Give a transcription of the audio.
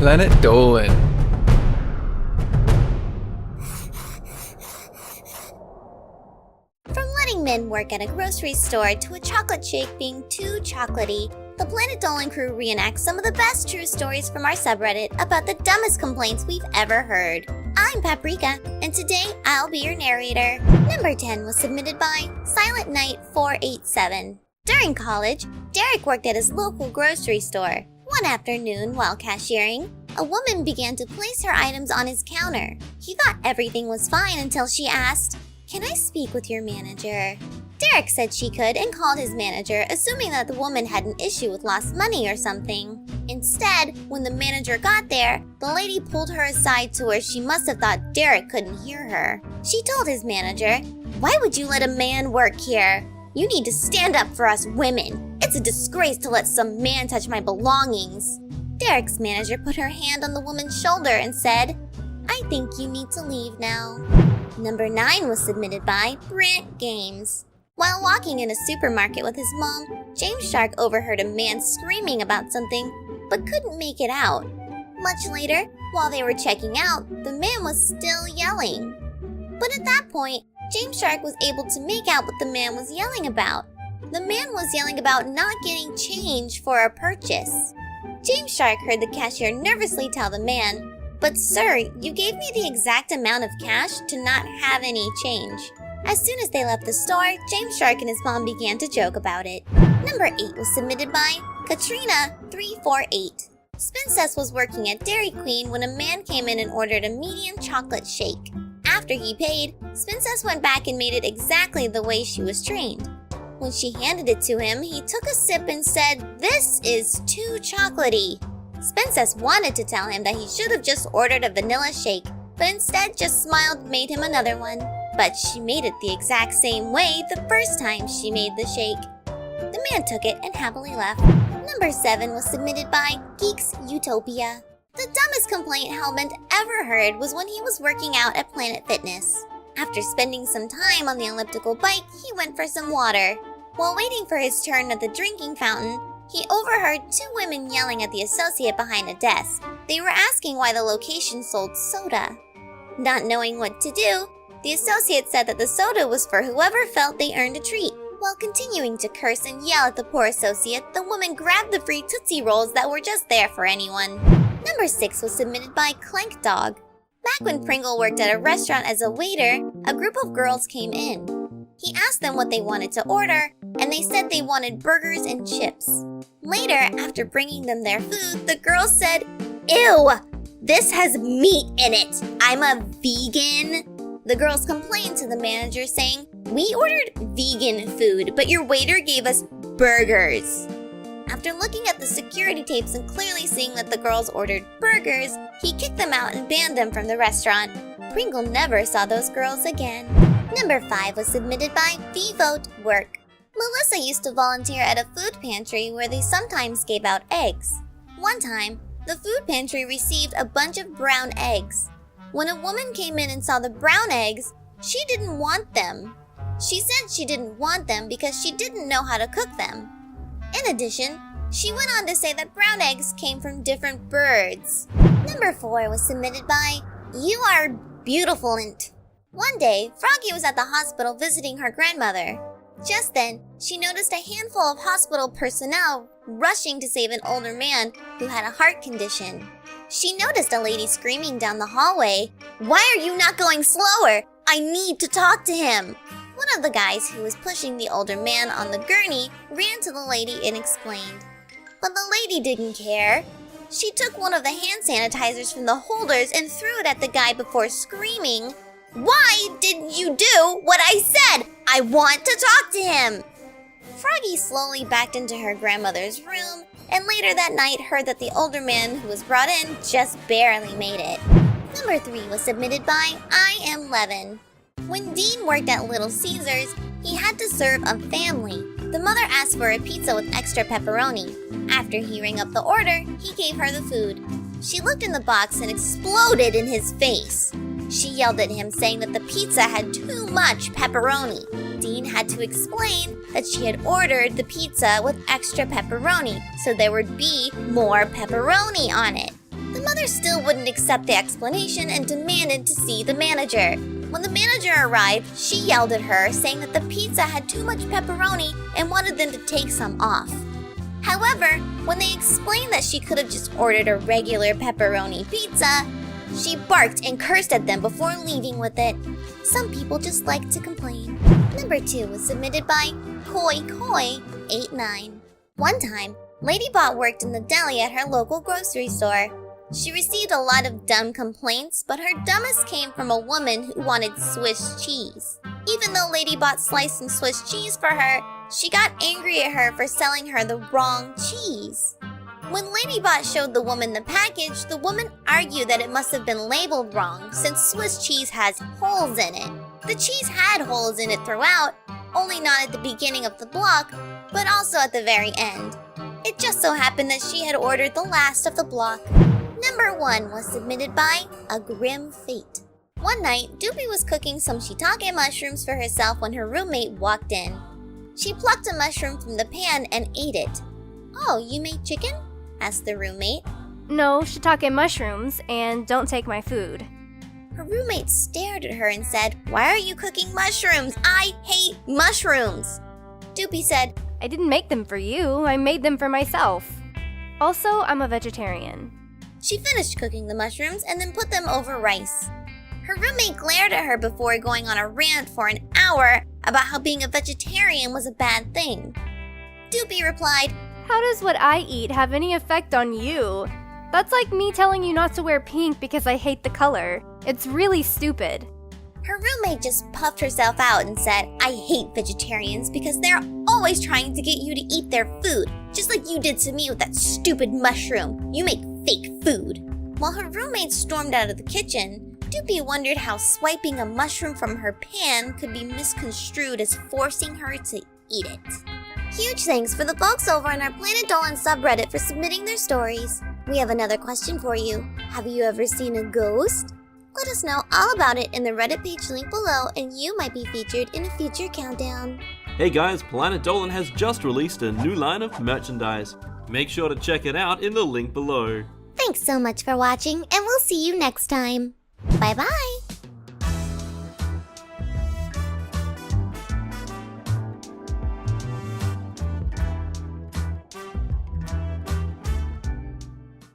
Planet Dolan. From letting men work at a grocery store to a chocolate shake being too chocolatey, the Planet Dolan crew reenacts some of the best true stories from our subreddit about the dumbest complaints we've ever heard. I'm Paprika, and today I'll be your narrator. Number 10 was submitted by Silent Night 487. During college, Derek worked at his local grocery store. One afternoon, while cashiering, a woman began to place her items on his counter. He thought everything was fine until she asked, "Can I speak with your manager?" Derek said she could and called his manager, assuming that the woman had an issue with lost money or something. Instead, when the manager got there, the lady pulled her aside to where she must have thought Derek couldn't hear her. She told his manager, "Why would you let a man work here? You need to stand up for us women. It's a disgrace to let some man touch my belongings." Derek's manager put her hand on the woman's shoulder and said, "I think you need to leave now." Number 9 was submitted by BrantGames. While walking in a supermarket with his mom, James Shark overheard a man screaming about something, but couldn't make it out. Much later, while they were checking out, the man was still yelling. But at that point, James Shark was able to make out what the man was yelling about. The man was yelling about not getting change for a purchase. James Shark heard the cashier nervously tell the man, "But sir, you gave me the exact amount of cash to not have any change." As soon as they left the store, James Shark and his mom began to joke about it. Number 8 was submitted by Katrina348. Spincess was working at Dairy Queen when a man came in and ordered a medium chocolate shake. After he paid, Spincess went back and made it exactly the way she was trained. When she handed it to him, he took a sip and said, "This is too chocolatey." Spincess wanted to tell him that he should have just ordered a vanilla shake, but instead just smiled and made him another one. But she made it the exact same way the first time she made the shake. The man took it and happily left. Number 7 was submitted by GeeksUtopia. The dumbest complaint Hellbent ever heard was when he was working out at Planet Fitness. After spending some time on the elliptical bike, he went for some water. While waiting for his turn at the drinking fountain, he overheard 2 women yelling at the associate behind a desk. They were asking why the location sold soda. Not knowing what to do, the associate said that the soda was for whoever felt they earned a treat. While continuing to curse and yell at the poor associate, the woman grabbed the free Tootsie Rolls that were just there for anyone. Number 6 was submitted by clankdog. Back when Pringle worked at a restaurant as a waiter, a group of girls came in. He asked them what they wanted to order, and they said they wanted burgers and chips. Later, after bringing them their food, the girls said, "Ew! This has meat in it! I'm a vegan!" The girls complained to the manager saying, "We ordered vegan food, but your waiter gave us burgers." After looking at the security tapes and clearly seeing that the girls ordered burgers, he kicked them out and banned them from the restaurant. Pringle never saw those girls again. Number 5 was submitted by Vivoatwork. Melissa used to volunteer at a food pantry where they sometimes gave out eggs. One time, the food pantry received a bunch of brown eggs. When a woman came in and saw the brown eggs, she didn't want them. She said she didn't want them because she didn't know how to cook them. In addition, she went on to say that brown eggs came from different birds. Number 4 was submitted by YouAreBeautifulnt. One day, Froggy was at the hospital visiting her grandmother. Just then, she noticed a handful of hospital personnel rushing to save an older man who had a heart condition. She noticed a lady screaming down the hallway, "Why are you not going slower? I need to talk to him." One of the guys who was pushing the older man on the gurney ran to the lady and explained. But the lady didn't care. She took one of the hand sanitizers from the holders and threw it at the guy before screaming, "Why didn't you do what I said? I want to talk to him!" Froggy slowly backed into her grandmother's room, and later that night heard that the older man who was brought in just barely made it. Number 3 was submitted by I Am Levin. When Dean worked at Little Caesars, he had to serve a family. The mother asked for a pizza with extra pepperoni. After he rang up the order, he gave her the food. She looked in the box and exploded in his face. She yelled at him, saying that the pizza had too much pepperoni. Dean had to explain that she had ordered the pizza with extra pepperoni, so there would be more pepperoni on it. The mother mother still wouldn't accept the explanation and demanded to see the manager. When the manager arrived, she yelled at her, saying that the pizza had too much pepperoni and wanted them to take some off. However, when they explained that she could have just ordered a regular pepperoni pizza, she barked and cursed at them before leaving with it. Some people just like to complain. Number 2 was submitted by KoiKoi89. One time, Ladybot worked in the deli at her local grocery store. She received a lot of dumb complaints, but her dumbest came from a woman who wanted Swiss cheese. Even though Ladybot sliced some Swiss cheese for her, she got angry at her for selling her the wrong cheese. When Ladybot showed the woman the package, the woman argued that it must have been labeled wrong since Swiss cheese has holes in it. The cheese had holes in it throughout, only not at the beginning of the block, but also at the very end. It just so happened that she had ordered the last of the block. Number 1 was submitted by AGrimFate. One night, Doopy was cooking some shiitake mushrooms for herself when her roommate walked in. She plucked a mushroom from the pan and ate it. "Oh, you made chicken?" asked the roommate. No, shiitake mushrooms, and don't take my food. Her roommate stared at her and said, "Why are you cooking mushrooms? I hate mushrooms!" Doopy said, I didn't make them for you, I made them for myself. Also, I'm a vegetarian. She finished cooking the mushrooms and then put them over rice. Her roommate glared at her before going on a rant for an hour about how being a vegetarian was a bad thing. Doopy replied, How does what I eat have any effect on you? That's like me telling you not to wear pink because I hate the color. It's really stupid. Her roommate just puffed herself out and said, "I hate vegetarians because they're always trying to get you to eat their food, just like you did to me with that stupid mushroom. You make fake food." While her roommate stormed out of the kitchen, Doopy wondered how swiping a mushroom from her pan could be misconstrued as forcing her to eat it. Huge thanks for the folks over on our Planet Dolan subreddit for submitting their stories. We have another question for you. Have you ever seen a ghost? Let us know all about it in the Reddit page link below, and you might be featured in a future countdown. Hey guys, Planet Dolan has just released a new line of merchandise. Make sure to check it out in the link below. Thanks so much for watching, and we'll see you next time. Bye-bye!